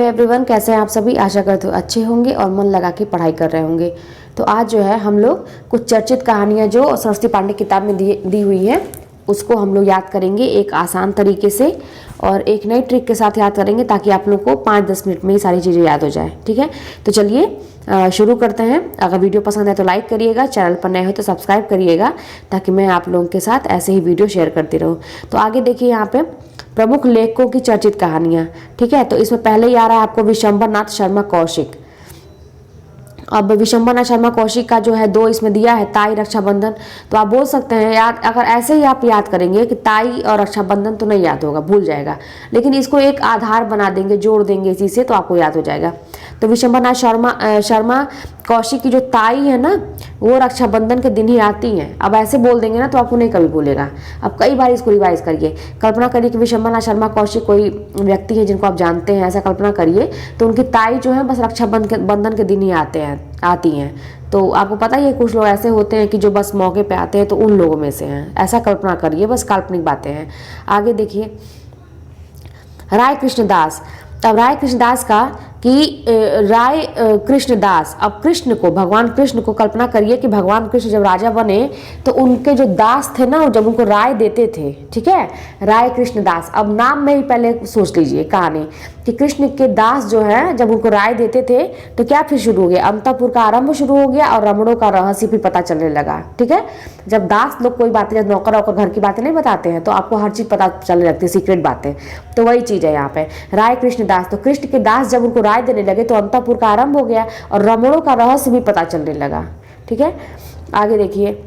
Hello everyone, कैसे हैं आप सभी। आशा करते हो अच्छे होंगे और मन लगा के पढ़ाई कर रहे होंगे। तो आज जो है हम लोग कुछ चर्चित कहानियाँ जो सरस्वती पांडे किताब में दी हुई है उसको हम लोग याद करेंगे एक आसान तरीके से और एक नई ट्रिक के साथ याद करेंगे ताकि आप लोग को 5-10 मिनट में ही सारी चीज़ें याद हो जाए। ठीक है, तो चलिए शुरू करते हैं। अगर वीडियो पसंद है तो लाइक करिएगा, चैनल पर नए हो तो सब्सक्राइब करिएगा ताकि मैं आप लोगों के साथ ऐसे ही वीडियो शेयर करती रहूँ। तो आगे देखिए यहाँ पे प्रमुख लेखकों की चर्चित कहानियाँ। ठीक है, तो इसमें पहले ही आ रहा है आपको विशंबरनाथ शर्मा कौशिक। अब विशंबरनाथ शर्मा कौशिक का जो है 2 इसमें दिया है, ताई रक्षाबंधन। तो आप बोल सकते हैं याद, अगर ऐसे ही आप याद करेंगे कि ताई और रक्षाबंधन तो नहीं याद होगा, भूल जाएगा, लेकिन इसको एक आधार बना देंगे, जोड़ देंगे इसी से, तो आपको याद हो जाएगा। तो विशंबरनाथ शर्मा कौशिक की जो ताई है ना, वो रक्षाबंधन के दिन ही आती हैं। अब ऐसे बोल देंगे ना तो आपको नहीं कभी भूलेगा। अब कई बार इसको रिवाइज करिए। कल्पना करिए कि विशंबरनाथ शर्मा कौशिक कोई व्यक्ति है जिनको आप जानते हैं, ऐसा कल्पना करिए। तो उनकी ताई जो है बस रक्षाबंधन के दिन ही आती हैं। तो आपको पता ही है कुछ लोग ऐसे होते हैं कि जो बस मौके पे आते हैं, तो उन लोगों में से हैं। ऐसा कल्पना करिए, बस काल्पनिक बातें हैं। आगे देखिए राय कृष्णदास। तब राय कृष्णदास का कि राय कृष्णदास, अब कृष्ण को, भगवान कृष्ण को कल्पना करिए कि भगवान कृष्ण जब राजा बने तो उनके जो दास थे ना, जब उनको राय देते थे, ठीक है, राय कृष्णदास। अब नाम में ही पहले सोच लीजिए कहानी कि कृष्ण के दास जो है जब उनको राय देते थे तो क्या फिर शुरू हो गया, अंतःपुर का आरंभ शुरू हो गया और रमणों का रहस्य भी पता चलने लगा। ठीक है, जब दास लोग कोई बातें, जब नौकर वौकर घर की बातें नहीं बताते हैं तो आपको हर चीज़ पता चलने लगती है, सीक्रेट बातें। तो वही चीज़ है यहाँ पे राय कृष्णदास। तो कृष्ण के दास जब उनको राय देने लगे तो अंतःपुर का आरंभ हो गया और रमणों का रहस्य भी पता चलने लगा। ठीक है, आगे देखिए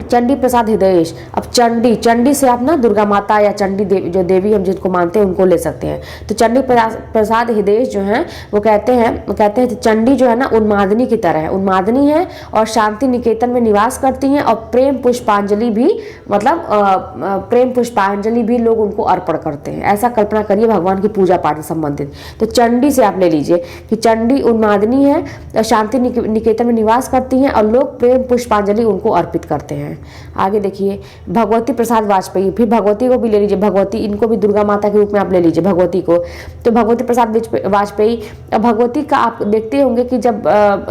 चंडी प्रसाद हृदयेश। अब चंडी से आप ना दुर्गा माता या चंडी देवी, जो देवी हम जिनको मानते हैं उनको ले सकते हैं। तो चंडी प्रसाद हृदयेश जो हैं वो कहते हैं चंडी जो है ना उन्मादनी की तरह है, उन्मादनी है और शांति निकेतन में निवास करती हैं और प्रेम पुष्पांजलि भी, मतलब प्रेम पुष्पांजलि भी लोग उनको अर्पण करते हैं। ऐसा कल्पना करिए भगवान की पूजा पाठ से संबंधित। तो चंडी से आप ले लीजिए कि चंडी उन्मादनी है और शांति निकेतन में निवास करती हैं और लोग प्रेम पुष्पांजलि उनको अर्पित करते हैं। आगे देखिए भगवती प्रसाद वाजपेयी। फिर भगवती को भी ले लीजिए, भगवती, इनको भी दुर्गा माता के रूप में आप ले लीजिए भगवती को। तो भगवती प्रसाद वाजपेयी, भगवती का आप देखते होंगे कि जब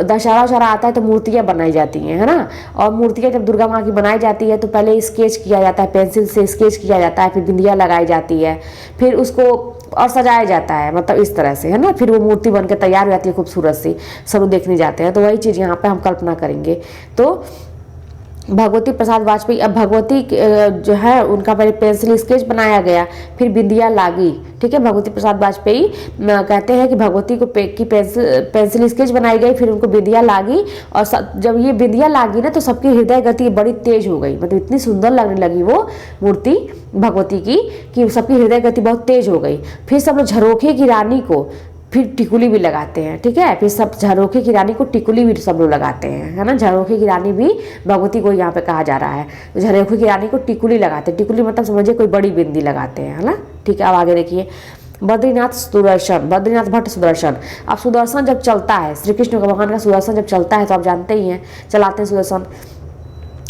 दशहरा आता है तो मूर्तियां बनाई जाती हैं, है ना। और मूर्तियां जब दुर्गा माँ की बनाई जाती है तो पहले स्केच किया जाता है, पेंसिल से स्केच किया जाता है, फिर बिंदिया लगाई जाती है, फिर उसको और सजाया जाता है, मतलब इस तरह से, है ना। फिर वो मूर्ति बनकर तैयार हो जाती है खूबसूरत सी, सब देखने जाते हैं। तो वही चीज़ यहाँ पे हम कल्पना करेंगे। तो भगवती प्रसाद वाजपेयी, अब भगवती जो है उनका पहले पेंसिल स्केच बनाया गया, फिर बिंदिया लागी। ठीक है, भगवती प्रसाद वाजपेयी कहते हैं कि भगवती को की पेंसिल स्केच बनाई गई, फिर उनको बिंदिया लागी और जब ये बिंदिया लागी ना तो सबकी हृदय गति बड़ी तेज हो गई, मतलब इतनी सुंदर लगने लगी वो मूर्ति भगवती की कि सबकी हृदय गति बहुत तेज हो गई। फिर सब झरोखे की रानी को फिर टिकुली भी लगाते हैं। ठीक है, फिर सब झरोखे की रानी को टिकुली भी सब लोग लगाते हैं, है ना। झरोखे की रानी भी भगवती को यहाँ पे कहा जा रहा है। तो झरोखे की रानी को टिकुली लगाते हैं, टिकुली मतलब समझिए कोई बड़ी बिंदी लगाते हैं, है ना। ठीक है, अब आगे देखिए बद्रीनाथ भट्ट सुदर्शन। अब सुदर्शन जब चलता है, श्री कृष्ण भगवान का सुदर्शन जब चलता है तो आप जानते ही हैं, चलाते हैं सुदर्शन।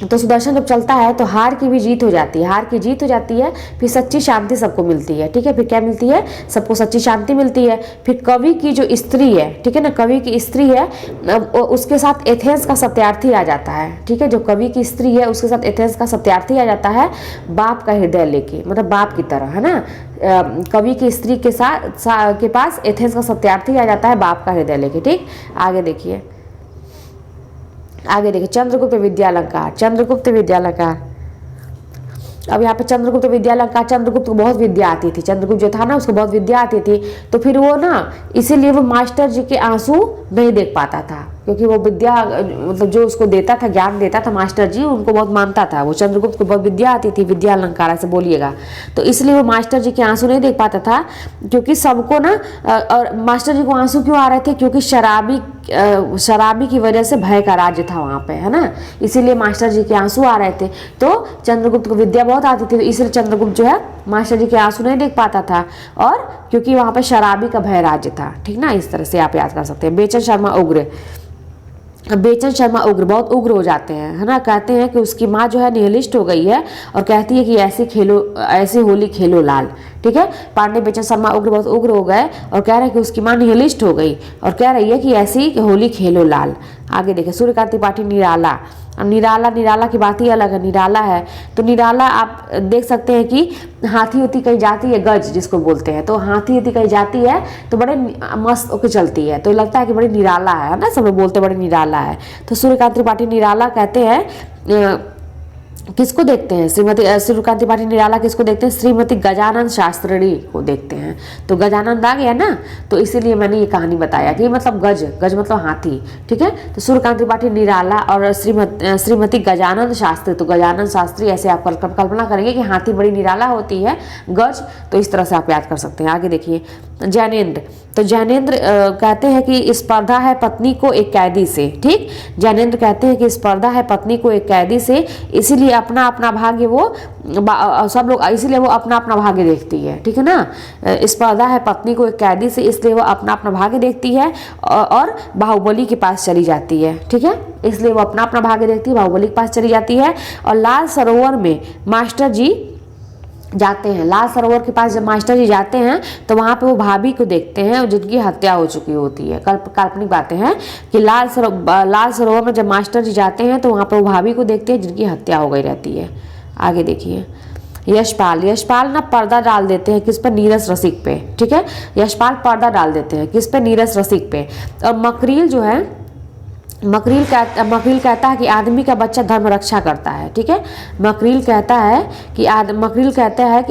तो सुदर्शन जब चलता है तो हार की भी जीत हो जाती है, हार की जीत हो जाती है, फिर सच्ची शांति सबको मिलती है। ठीक है, फिर क्या मिलती है, सबको सच्ची शांति मिलती है। फिर कवि की जो स्त्री है, ठीक है ना, कवि की स्त्री है, उसके साथ एथेंस का सत्यार्थी आ जाता है। ठीक है, जो कवि की स्त्री है उसके साथ एथेंस का सत्यार्थी आ जाता है, बाप का हृदय लेके, मतलब बाप की तरह, है ना। कवि की स्त्री के के पास एथेंस का सत्यार्थी आ जाता है बाप का हृदय लेके। ठीक, आगे देखिए चंद्रगुप्त विद्यालंकार। चंद्रगुप्त विद्यालंकार, अब यहाँ पे चंद्रगुप्त विद्यालंकार, चंद्रगुप्त को बहुत विद्या आती थी, चंद्रगुप्त जो था ना उसको बहुत विद्या आती थी। तो फिर वो ना इसीलिए वो मास्टर जी के आंसू नहीं देख पाता था, क्योंकि वो विद्या, मतलब जो उसको देता था, ज्ञान देता था मास्टर जी, उनको बहुत मानता था। वो चंद्रगुप्त को बहुत विद्या आती थी, विद्या अलंकार ऐसे बोलिएगा। तो इसलिए वो मास्टर जी के आंसू नहीं देख पाता था, क्योंकि सबको ना, और मास्टर जी को आंसू क्यों आ रहे थे, क्योंकि शराबी की वजह से भय का राज्य था वहाँ पे, है ना। इसीलिए मास्टर जी के आंसू आ रहे थे। तो चंद्रगुप्त को विद्या बहुत आती थी, तो इसलिए चंद्रगुप्त जो है मास्टर जी के आंसू नहीं देख पाता था, और क्योंकि वहाँ पे शराबी का भय राज्य था। ठीक ना, इस तरह से आप याद कर सकते हैं। बेचन शर्मा उग्र। बेचन शर्मा उग्र, बहुत उग्र हो जाते हैं, है ना। कहते हैं कि उसकी माँ जो है निहलिस्ट हो गई है और कहती है कि ऐसी होली खेलो लाल, ठीक है। पांडे बेचन शर्मा उग्र बहुत उग्र हो गए और कह रहे हैं कि उसकी माँ निहलिस्ट हो गई और कह रही है कि ऐसी होली खेलो लाल। आगे देखिए, सूर्यकांत त्रिपाठी निराला। निराला की बात ही अलग है, निराला है तो निराला आप देख सकते हैं कि हाथी होती कहीं जाती है, गज जिसको बोलते हैं, तो हाथी होती कहीं जाती है तो बड़े मस्त होकर चलती है, तो लगता है कि बड़ी निराला है ना, सब लोग बोलते बड़े निराला है। तो सूर्यकांत त्रिपाठी निराला कहते हैं किसको देखते हैं, सूर्यकांत त्रिपाठी निराला किसको देखते हैं, श्रीमती गजानन शास्त्री को देखते हैं। तो गजानंद आ गया ना, तो इसीलिए मैंने ये कहानी बताया कि मतलब गज मतलब हाथी, ठीक है। तो सूर्यकांत त्रिपाठी निराला और श्रीमती गजानन शास्त्री, तो गजानन शास्त्री ऐसे आप कल्पना करेंगे कि हाथी बड़ी निराला होती है, गज, तो इस तरह से आप याद कर सकते हैं। आगे देखिए, जैनेन्द्र। तो जैनेन्द्र कहते हैं कि स्पर्धा है पत्नी को एक कैदी से, ठीक। जैनेन्द्र कहते हैं कि स्पर्धा है पत्नी को एक कैदी से, इसीलिए अपना अपना भाग्य वो सब लोग, इसीलिए वो अपना अपना भाग्य देखती है, ठीक है ना। स्पर्धा है पत्नी को एक कैदी से, इसलिए वो अपना अपना भाग्य देखती है और बाहुबली के पास चली जाती है, ठीक है। इसलिए वो अपना अपना भाग्य देखती है, बाहुबली के पास चली जाती है। और लाल सरोवर में मास्टर जी जाते हैं, लाल सरोवर के पास जब मास्टर जी जाते हैं तो वहाँ पे वो भाभी को देखते हैं जिनकी हत्या हो चुकी होती है। काल्पनिक बातें हैं कि लाल सरोवर में जब मास्टर जी जाते हैं तो वहाँ पे वो भाभी को देखते हैं जिनकी हत्या हो गई रहती है। आगे देखिए, यशपाल ना पर्दा डाल देते हैं किस पर, नीरस रसिक पे, ठीक है। यशपाल पर्दा डाल देते हैं किस पे, नीरस रसिक पे। और मकरील जो है, मकरील कहता है कि आदमी का बच्चा धर्म रक्षा करता है, ठीक है। मकरील कहता है कि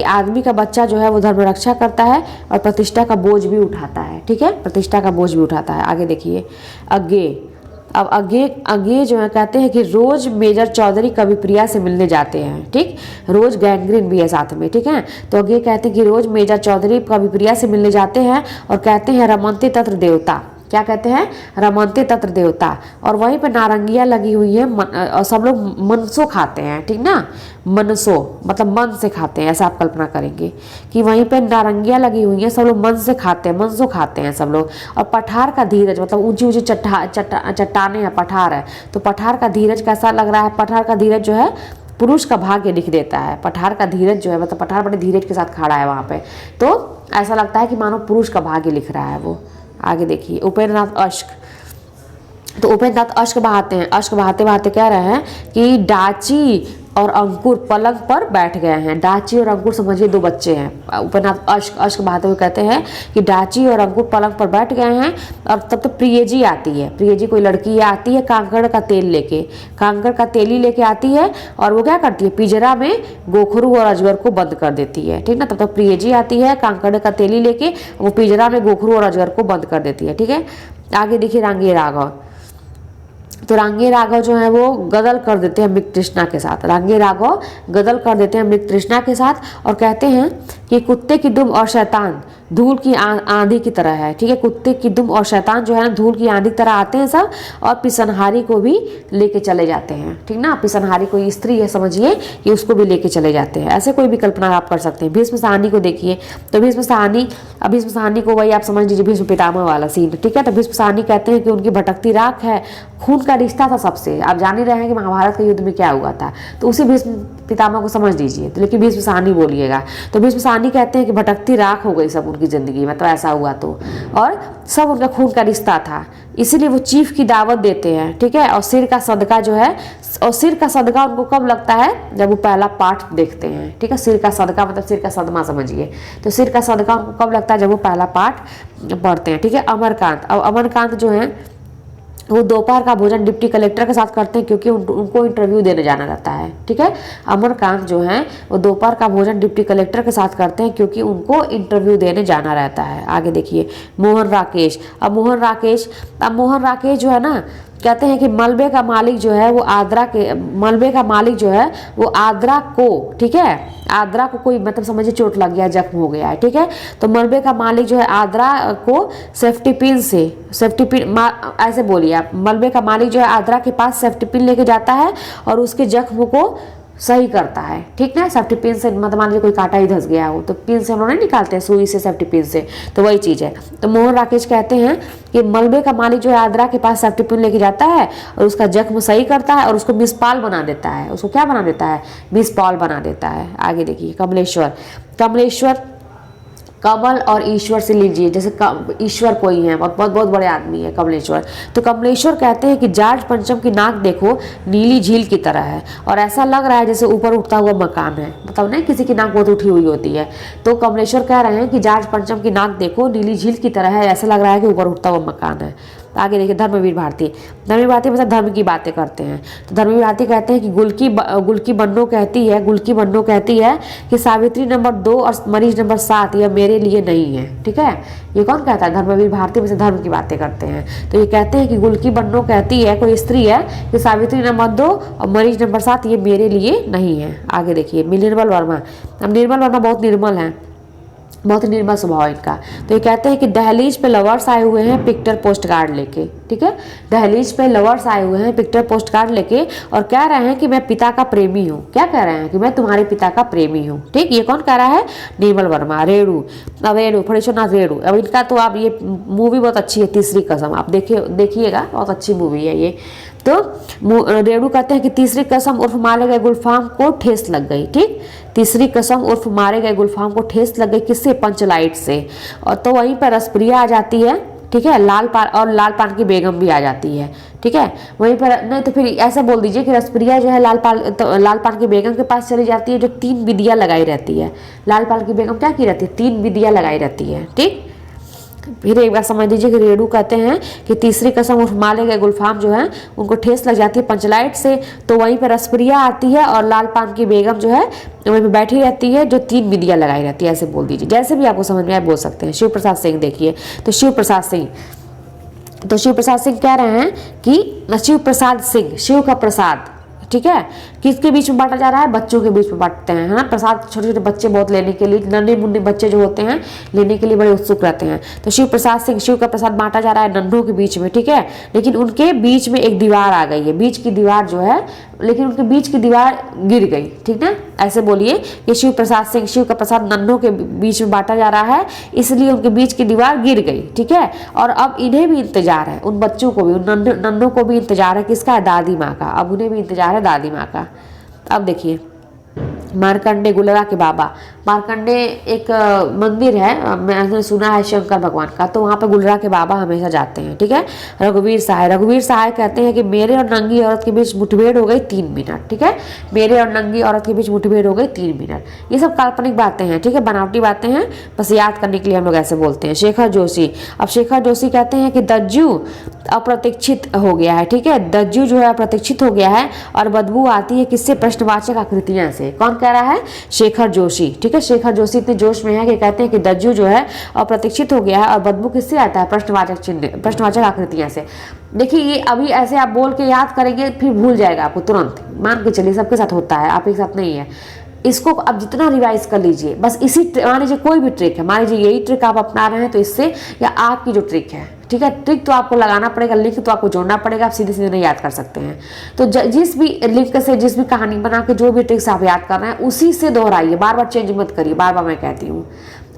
आदमी का बच्चा जो है वो धर्म रक्षा करता है और प्रतिष्ठा का बोझ भी उठाता है, ठीक है, प्रतिष्ठा का बोझ भी उठाता है। आगे देखिए, अज्ञे जो है कहते हैं कि रोज मेजर चौधरी कविप्रिया से मिलने जाते हैं, ठीक। रोज गैंग्रीन भी है साथ में, ठीक है। तो अज्ञे कहते हैं कि रोज मेजर चौधरी कविप्रिया से मिलने जाते हैं और कहते हैं रमनते तत्र देवता, क्या कहते हैं, रमनते तत्र देवता। और वहीं पे नारंगियाँ लगी हुई है और सब लोग मनसो खाते हैं, ठीक ना। मनसो मतलब मन से खाते हैं, ऐसा आप कल्पना करेंगे कि वहीं पे नारंगियाँ लगी हुई हैं, सब लोग मन से खाते हैं, मनसो खाते हैं सब लोग। और पठार का धीरज मतलब ऊंची ऊंची चट्टाने हैं, पठार है, तो पठार का धीरज कैसा लग रहा है, पठार का धीरज जो है पुरुष का भाग्य लिख देता है। पठार का धीरज जो है मतलब पठार बड़े धीरज के साथ खड़ा है वहाँ पे, तो ऐसा लगता है कि मानो पुरुष का भाग्य लिख रहा है वो। आगे देखिए, उपेंद्रनाथ अश्क। तो उपेंद्रनाथ अश्क बहाते हैं, अश्क बहाते बहाते कह रहे हैं कि डाची और अंकुर पलंग पर बैठ गए हैं। डाची और अंकुर समझिए दो बच्चे हैं। उपेंद्रनाथ अश्क बहाते हुए कहते हैं कि डाची और अंकुर पलंग पर बैठ गए हैं। और तब तो प्रियजी आती है, प्रियजी कोई लड़की आती है कांकड़ का तेल लेके, कांकड़ का तेली लेके आती है और वो क्या करती है, पिंजरा में गोखरू और अजगर को बंद कर देती है, ठीक ना। तब तो प्रियजी आती है कांकड़ का तेली लेके, वो पिंजरा में गोखरू और अजगर को बंद कर देती है, ठीक है। आगे देखिए, रांगे राघव। तो रांगे राघव जो है वो गदल कर देते हैं मृग तृष्णा के साथ, रांगे राघव गदल कर देते हैं मृग तृष्णा के साथ और कहते हैं कि कुत्ते की दुम और शैतान धूल की आंधी की तरह है, ठीक है। कुत्ते की दुम और शैतान जो है ना धूल की आंधी की तरह आते हैं सब और पिसनहारी को भी लेके चले जाते हैं, ठीक ना। पिसनहारी कोई स्त्री है समझिए कि उसको भी लेके चले जाते हैं, ऐसे कोई भी कल्पना आप कर सकते हैं। भीष्म साहनी को देखिए, तो भीष्म साहनी को वही आप समझ लीजिए भीष्म पितामह वाला सीन, ठीक है। तो भीष्म साहनी कहते हैं कि उनकी भटकती राख है, खून का रिश्ता था सबसे, आप जान ही रहे हैं कि महाभारत के युद्ध में क्या हुआ था, तो उसी भीष्म पितामह को समझ लीजिए, तो लेकिन भीष्म साहनी बोलिएगा। तो भीष्म साहनी कहते हैं कि भटकती राख हो गई सब उनकी ज़िंदगी में, तो ऐसा हुआ तो, और सब उनका खून का रिश्ता था, इसीलिए वो चीफ की दावत देते हैं, ठीक है। और सिर का सदका जो है, और सिर का सदका उनको कब लगता है, जब वो पहला पाठ देखते हैं, ठीक है। सिर का सदका मतलब सिर का सदमा समझिए, तो सिर का सदका उनको कब लगता है, जब वो पहला पाठ पढ़ते हैं, ठीक है। अमरकांत, अब अमरकांत जो है वो दोपहर का भोजन डिप्टी कलेक्टर के साथ करते हैं क्योंकि उनको इंटरव्यू देने जाना रहता है, ठीक है। अमरकांत जो है वो दोपहर का भोजन डिप्टी कलेक्टर के साथ करते हैं क्योंकि उनको इंटरव्यू देने जाना रहता है। आगे देखिए, मोहन राकेश। अब मोहन राकेश जो है ना कहते हैं कि मलबे का मालिक जो है वो आद्रा को, ठीक है, आद्रा को कोई मतलब समझिए चोट लग गया, जख्म हो गया है, ठीक है। तो मलबे का मालिक जो है आद्रा को सेफ्टी पिन ऐसे बोलिए आप, मलबे का मालिक जो है आद्रा के पास सेफ्टी पिन लेके जाता है और उसके जख्म को सही करता है, ठीक ना। सेफ्टी पिन से मतलब मान लीजिए कोई कांटा ही धंस गया हो तो पिन से हम लोग नहीं निकालते हैं, सुई से, सेफ्टी पिन से, तो वही चीज़ है। तो मोहन राकेश कहते हैं कि मलबे का मालिक जो है आद्रा के पास सेफ्टी पिन लेके जाता है और उसका जख्म सही करता है और उसको मिस पॉल बना देता है। उसको क्या बना देता है? मिस पॉल बना देता है। आगे देखिए कमलेश्वर। कमलेश्वर कमल और ईश्वर से लीजिए, जैसे ईश्वर कोई है, बहुत बहुत बहुत बड़े आदमी है कमलेश्वर। तो कमलेश्वर कहते हैं कि जॉर्ज पंचम की नाक देखो नीली झील की तरह है और ऐसा लग रहा है जैसे ऊपर उठता हुआ मकान है। मतलब नहीं, किसी की नाक बहुत उठी हुई होती है। तो कमलेश्वर कह रहे हैं कि जॉर्ज पंचम की नाक देखो नीली झील की तरह है, ऐसा लग रहा है कि ऊपर उठता हुआ मकान है। आगे देखिए धर्मवीर भारती। धर्मवीर भारती मतलब धर्म की बातें करते हैं। तो धर्मवीर भारती कहते हैं कि गुलकी बन्नो कहती है कि सावित्री नंबर 2 और मरीज नंबर 7 यह मेरे लिए नहीं है। ठीक है, ये कौन कहता है? धर्मवीर भारती में से धर्म की बातें करते हैं। तो ये कहते हैं कि गुलकी बन्नो कहती है, कोई स्त्री है, कि सावित्री नंबर 2 और मरीज नंबर 7 ये मेरे लिए नहीं है। आगे देखिए निर्मल वर्मा। अब निर्मल वर्मा बहुत निर्मल है, बहुत ही निर्मल स्वभाव इनका। तो ये कहते हैं कि दहलीज पे लवर्स आए हुए हैं पिक्चर पोस्ट कार्ड लेके। ठीक है, दहलीज पे लवर्स आए हुए हैं पिक्चर पोस्ट कार्ड लेके और कह रहे हैं कि मैं पिता का प्रेमी हूँ। क्या कह रहे हैं? कि मैं तुम्हारे पिता का प्रेमी हूँ। ठीक, ये कौन कह रहा है? निर्मल वर्मा। रेणु, अब रेणु फणीश्वरनाथ रेणु। अब इनका तो आप ये मूवी बहुत अच्छी है तीसरी कसम, आप देखिएगा, बहुत अच्छी मूवी है ये। तो रेणु कहते हैं कि तीसरी कसम उर्फ मारे गए गुलफाम को ठेस लग गई। ठीक, तीसरी कसम उर्फ मारे गए गुलफाम को ठेस लग गई, किससे? पंचलाइट से। और तो वहीं पर रसप्रिया आ जाती है। ठीक है, लाल पान की बेगम भी आ जाती है। ठीक है, वहीं पर नहीं तो फिर ऐसा बोल दीजिए कि रसप्रिया जो है लाल पान की बेगम के पास चली जाती है, जो 3 विदिया लगाई रहती है। लाल पान की बेगम क्या की रहती है? 3 विदिया लगाई रहती है। ठीक, फिर एक बार समझ लीजिए कि रेणु कहते हैं कि तीसरी कसम उर्फ माले गए गुलफाम जो है उनको ठेस लग जाती है पंचलाइट से। तो वहीं पर रसप्रिया आती है और लाल पान की बेगम जो है वहीं पर बैठी रहती है, जो 3 विदिया लगाई रहती है। ऐसे बोल दीजिए, जैसे भी आपको समझ में आए बोल सकते हैं। शिव प्रसाद सिंह देखिए, तो शिव प्रसाद सिंह कह रहे हैं कि शिव प्रसाद सिंह, शिव का प्रसाद, ठीक है, किसके बीच में बांटा जा रहा है? बच्चों के बीच में बांटते हैं, है ना। प्रसाद छोटे छोटे बच्चे बहुत लेने के लिए, नन्हे मुन्ने बच्चे जो होते हैं लेने के लिए बड़े उत्सुक रहते हैं। तो शिव प्रसाद सिंह, शिव का प्रसाद बांटा जा रहा है नन्हों के बीच में। ठीक है, लेकिन उनके बीच में एक दीवार आ गई है, बीच की दीवार जो है, लेकिन उनके बीच की दीवार गिर गई। ठीक ना, ऐसे बोलिए कि शिव प्रसाद सिंह, शिव का प्रसाद नन्हों के बीच में बांटा जा रहा है, इसलिए उनके बीच की दीवार गिर गई। ठीक है, और अब इन्हें भी इंतजार है, उन बच्चों को भी, उन नन्हों को भी इंतजार है, किसका? दादी माँ का। अब उन्हें भी इंतजार है दादी माँ का। अब देखिए मार्कंडे गुलरा के बाबा। मार्कंडे एक मंदिर है, मैंने सुना है शंकर भगवान का, तो वहाँ पे गुलरा के बाबा हमेशा जाते हैं। ठीक है, रघुवीर सहाय कहते हैं कि मेरे और नंगी औरत के बीच मुठभेड़ हो गई 3 मिनट। ठीक है, मेरे और नंगी औरत के बीच मुठभेड़ हो गई 3 मिनट। ये सब काल्पनिक बातें हैं, ठीक है, बनावटी बातें हैं, बस याद करने के लिए हम लोग ऐसे बोलते हैं। शेखर जोशी। अब शेखर जोशी कहते हैं कि दज्जू अप्रतीक्षित हो गया है। ठीक है, दज्जू जो है अप्रतीक्षित हो गया है और बदबू आती है किससे? प्रश्नवाचक आकृतियां से। कौन कह रहा है? शेखर जोशी। ठीक है, शेखर जोशी इतने जोश में है कि कहते हैं कि दज्जू जो है अप्रतीक्षित हो गया है और बदबू किससे आता है? प्रश्नवाचक चिन्ह, प्रश्नवाचक आकृतियां से। देखिए ये अभी ऐसे आप बोल के याद करेंगे फिर भूल जाएगा आपको तुरंत, मान के चलिए सबके साथ होता है, आपके साथ नहीं है। इसको अब जितना रिवाइज कर लीजिए, बस इसी, मान लीजिए कोई भी ट्रिक है, मान लीजिए यही ट्रिक आप अपना रहे हैं तो इससे, या आपकी जो ट्रिक है, ठीक है, ट्रिक तो आपको लगाना पड़ेगा, लिंक तो आपको जोड़ना पड़ेगा, आप सीधे सीधे नहीं याद कर सकते हैं। तो जिस भी लिंक से, जिस भी कहानी बना के जो भी ट्रिक्स आप याद कर रहे हैं उसी से दोहराइए, बार बार चेंज मत करिए, बार बार मैं कहती हूँ।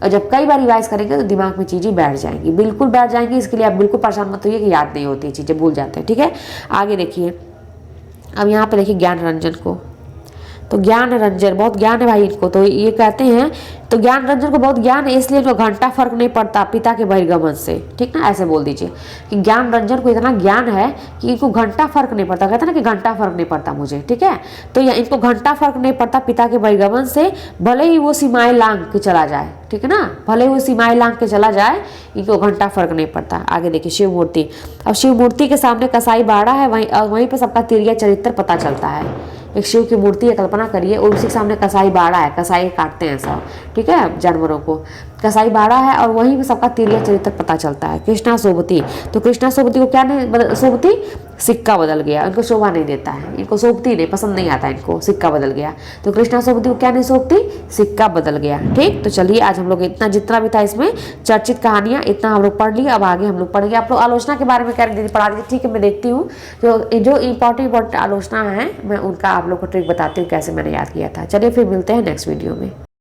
और जब कई बार रिवाइज करेंगे तो दिमाग में चीज़ें बैठ जाएंगी, बिल्कुल बैठ जाएंगी। इसके लिए आप बिल्कुल परेशान मत होइए कि याद नहीं होती चीज़ें, भूल जाते हैं। ठीक है, आगे देखिए, अब यहाँ पे देखिए ज्ञान रंजन को। तो ज्ञान रंजन, बहुत ज्ञान है भाई इनको, तो ये कहते हैं, तो ज्ञान रंजन को बहुत ज्ञान है इसलिए इनको घंटा फर्क नहीं पड़ता पिता के बहिर्गमन से। ठीक ना, ऐसे बोल दीजिए कि ज्ञान रंजन को इतना ज्ञान है कि इनको घंटा फर्क नहीं पड़ता। कहते हैं ना कि घंटा फर्क नहीं पड़ता मुझे। ठीक है, तो इनको घंटा फर्क नहीं पड़ता पिता के बहिर्गमन से, भले ही वो सीमाएं लांघ के चला जाए। ठीक है ना, भले ही वो सीमाएं लांघ के चला जाए, इनको घंटा फर्क नहीं पड़ता। आगे देखिए शिव मूर्ति। अब शिव मूर्ति के सामने कसाई बाड़ा है, वहीं पर सबका तिरिया चरित्र पता चलता है। एक शिव की मूर्ति है, कल्पना करिए, और उसी के सामने कसाई बाड़ा है, कसाई काटते हैं सब, ठीक है, जानवरों को, कसाई बाड़ा है, और वहीं पे सबका तिरिया चरित्र पता चलता है। कृष्णा सोबती। तो कृष्णा सोबती को क्या नहीं, सोबती सिक्का बदल गया, इनको शोभा नहीं देता है, इनको शोभती नहीं, पसंद नहीं आता इनको, सिक्का बदल गया। तो कृष्णा सोबती को क्या नहीं शोभती, सिक्का बदल गया। ठीक, तो चलिए आज हम लोग इतना जितना भी था इसमें चर्चित कहानियाँ इतना हम लोग पढ़ लिया। अब आगे हम लोग पढ़ेंगे। आप लोग आलोचना के बारे में कह रहे दीदी पढ़ा दीजिए, ठीक है मैं देखती हूँ जो इंपॉर्टेंट आलोचना है मैं उनका आप लोग को ट्रिक बताती हूँ कैसे मैंने याद किया था। चलिए फिर मिलते हैं नेक्स्ट वीडियो में।